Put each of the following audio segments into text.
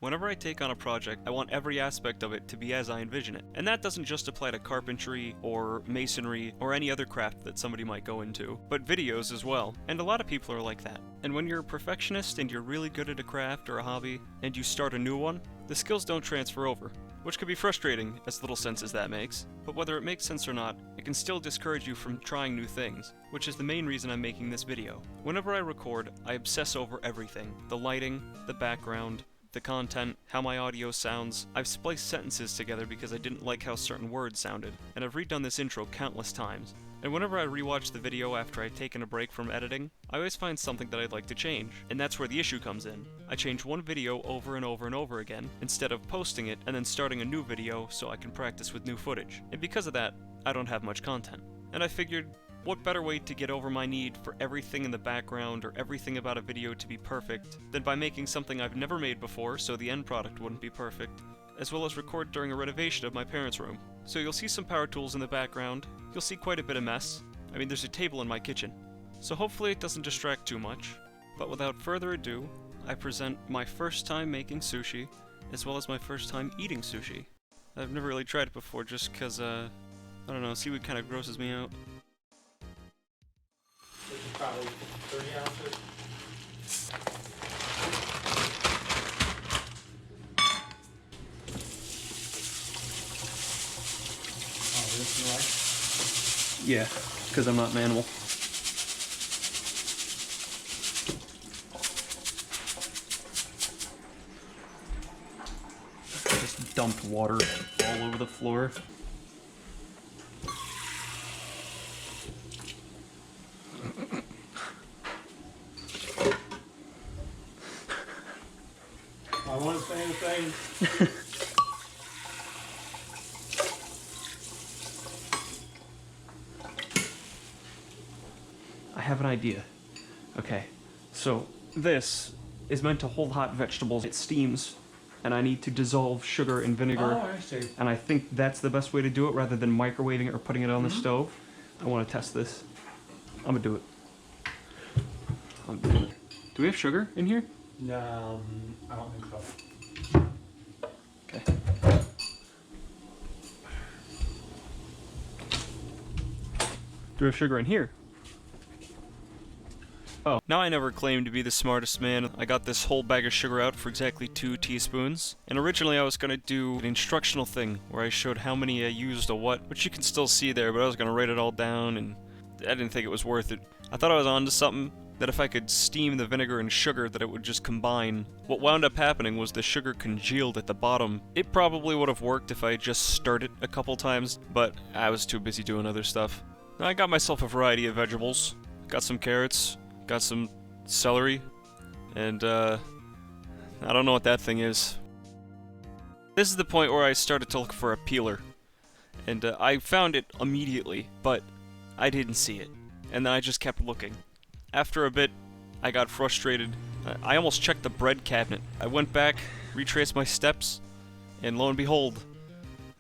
Whenever I take on a project, I want every aspect of it to be as I envision it. And that doesn't just apply to carpentry, or masonry, or any other craft that somebody might go into, but videos as well. And a lot of people are like that. And when you're a perfectionist and you're really good at a craft or a hobby, and you start a new one, the skills don't transfer over. Which can be frustrating, as little sense as that makes. But whether it makes sense or not, it can still discourage you from trying new things, which is the main reason I'm making this video. Whenever I record, I obsess over everything. The lighting, the background, the content, how my audio sounds. I've spliced sentences together because I didn't like how certain words sounded, and I've redone this intro countless times. And whenever I rewatch the video after I've taken a break from editing, I always find something that I'd like to change, and that's where the issue comes in. I change one video over and over and over again, instead of posting it and then starting a new video so I can practice with new footage. And because of that, I don't have much content. And I figured, what better way to get over my need for everything in the background or everything about a video to be perfect than by making something I've never made before so the end product wouldn't be perfect, as well as record during a renovation of my parents' room. So you'll see some power tools in the background, you'll see quite a bit of mess. I mean, there's a table in my kitchen. So hopefully it doesn't distract too much. But without further ado, I present my first time making sushi, as well as my first time eating sushi. I've never really tried it before just because, I don't know, seaweed kind of grosses me out. This is probably 30 ounces. Oh, this you like? Yeah, because I'm not an animal. Just dumped water all over the floor. I want to say anything. I have an idea. Okay, so this is meant to hold hot vegetables. It steams, and I need to dissolve sugar in vinegar. Oh, I see. And I think that's the best way to do it rather than microwaving it or putting it on the stove. I want to test this. I'm gonna do it. Do we have sugar in here? No, I don't think so. Okay. Do we have sugar in here? Oh. Now I never claimed to be the smartest man. I got this whole bag of sugar out for exactly 2 teaspoons. And originally I was gonna do an instructional thing where I showed how many I used of what, which you can still see there, but I was gonna write it all down and I didn't think it was worth it. I thought I was onto something, that if I could steam the vinegar and sugar that it would just combine. What wound up happening was the sugar congealed at the bottom. It probably would have worked if I just stirred it a couple times, but I was too busy doing other stuff. I got myself a variety of vegetables. Got some carrots, got some celery, and I don't know what that thing is. This is the point where I started to look for a peeler. And I found it immediately, but I didn't see it. And then I just kept looking. After a bit, I got frustrated. I almost checked the bread cabinet. I went back, retraced my steps, and lo and behold,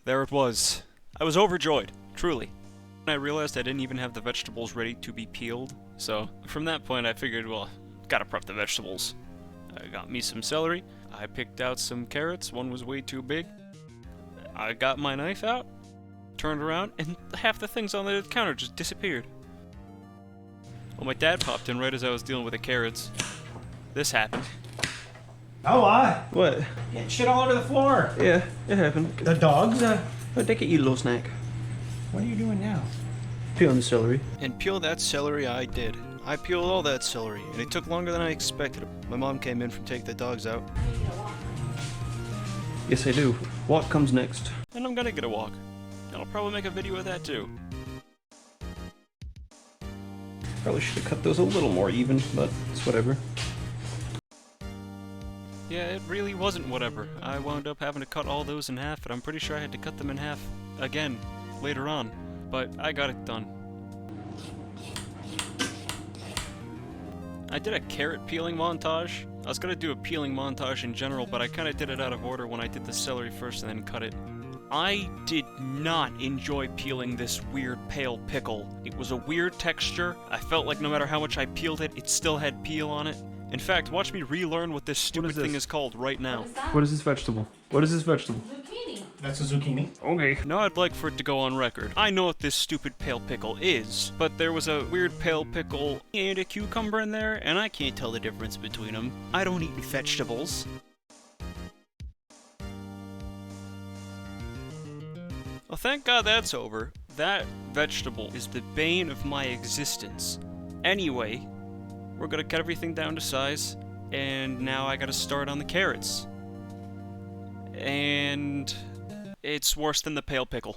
there it was. I was overjoyed, truly. I realized I didn't even have the vegetables ready to be peeled, so from that point I figured, well, gotta prep the vegetables. I got me some celery, I picked out some carrots, one was way too big. I got my knife out, turned around, and half the things on the counter just disappeared. Well, my dad popped in right as I was dealing with the carrots. This happened. Oh, I. What? Getting shit all over the floor. Yeah, it happened. The dogs? But they can eat a little snack. What are you doing now? Peeling the celery. And peel that celery I did. I peeled all that celery, and it took longer than I expected. My mom came in from taking the dogs out. Yes, I do. Walk comes next. And I'm gonna get a walk. And I'll probably make a video of that too. Probably should have cut those a little more even, but it's whatever. Yeah, it really wasn't whatever. I wound up having to cut all those in half, and I'm pretty sure I had to cut them in half again later on. But I got it done. I did a carrot peeling montage. I was gonna do a peeling montage in general, but I kinda did it out of order when I did the celery first and then cut it. I did not enjoy peeling this weird pale pickle. It was a weird texture. I felt like no matter how much I peeled it, it still had peel on it. In fact, watch me relearn what this stupid thing is called right now. What is that? What is this vegetable? What is this vegetable? Zucchini. That's a zucchini. Okay. Now I'd like for it to go on record. I know what this stupid pale pickle is, but there was a weird pale pickle and a cucumber in there, and I can't tell the difference between them. I don't eat vegetables. Well, thank God that's over. That vegetable is the bane of my existence. Anyway, we're gonna cut everything down to size, and now I gotta start on the carrots. And it's worse than the pale pickle.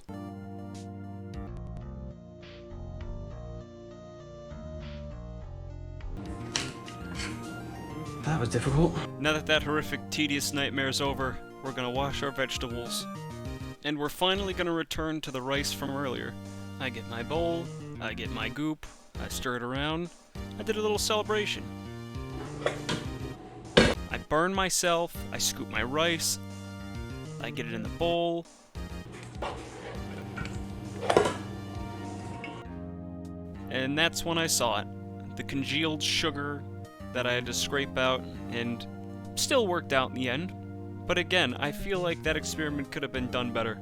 That was difficult. Now that that horrific, tedious nightmare's over, we're gonna wash our vegetables. And we're finally gonna return to the rice from earlier. I get my bowl, I get my goop, I stir it around, I did a little celebration. I burn myself, I scoop my rice, I get it in the bowl. And that's when I saw it. The congealed sugar that I had to scrape out, and still worked out in the end. But again, I feel like that experiment could have been done better.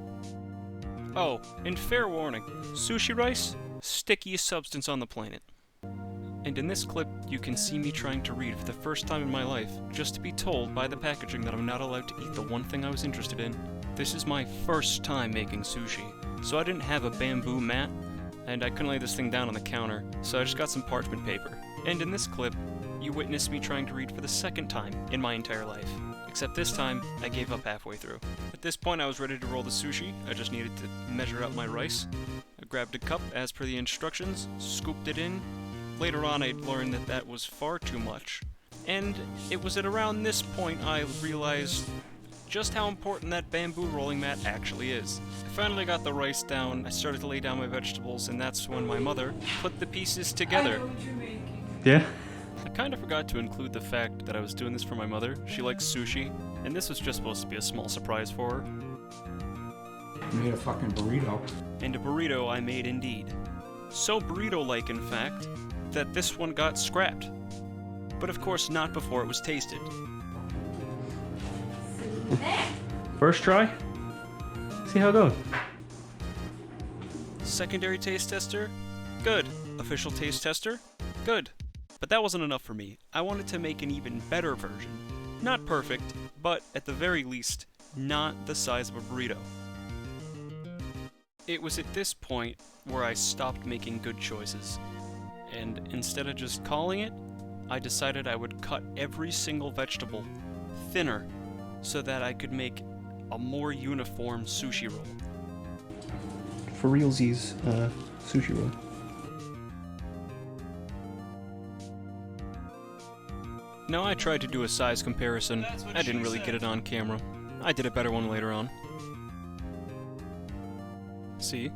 Oh, and fair warning, sushi rice, stickiest substance on the planet. And in this clip, you can see me trying to read for the first time in my life, just to be told by the packaging that I'm not allowed to eat the one thing I was interested in. This is my first time making sushi, so I didn't have a bamboo mat, and I couldn't lay this thing down on the counter, so I just got some parchment paper. And in this clip, you witness me trying to read for the second time in my entire life. Except this time, I gave up halfway through. At this point, I was ready to roll the sushi. I just needed to measure out my rice. I grabbed a cup as per the instructions, scooped it in. Later on, I learned that that was far too much. And it was at around this point I realized just how important that bamboo rolling mat actually is. I finally got the rice down, I started to lay down my vegetables, and that's when my mother put the pieces together. I know what you're making. Yeah? I kind of forgot to include the fact that I was doing this for my mother. She likes sushi, and this was just supposed to be a small surprise for her. You made a fucking burrito. And a burrito I made indeed. So burrito-like, in fact, that this one got scrapped. But of course not before it was tasted. First try? See how it goes. Secondary taste tester? Good. Official taste tester? Good. But that wasn't enough for me. I wanted to make an even better version. Not perfect, but at the very least, not the size of a burrito. It was at this point where I stopped making good choices. And instead of just calling it, I decided I would cut every single vegetable thinner so that I could make a more uniform sushi roll. For realsies, sushi roll. Now I tried to do a size comparison. I didn't really get it on camera. I did a better one later on. See?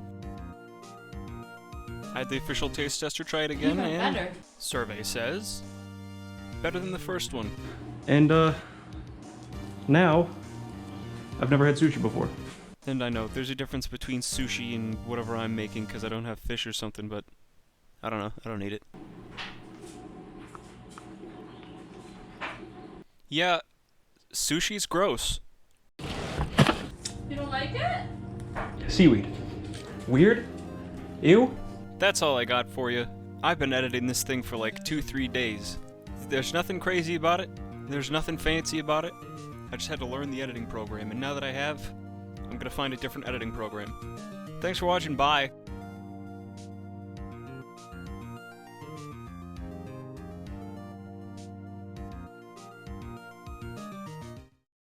I had the official taste tester try it again, Even and better. survey says better than the first one. And, now, I've never had sushi before. And I know there's a difference between sushi and whatever I'm making because I don't have fish or something, but I don't know. I don't eat it. Yeah, sushi's gross. You don't like it? Seaweed. Weird? Ew? That's all I got for you. I've been editing this thing for like 2-3 days. There's nothing crazy about it. There's nothing fancy about it. I just had to learn the editing program, and now that I have, I'm gonna find a different editing program. Thanks for watching, bye!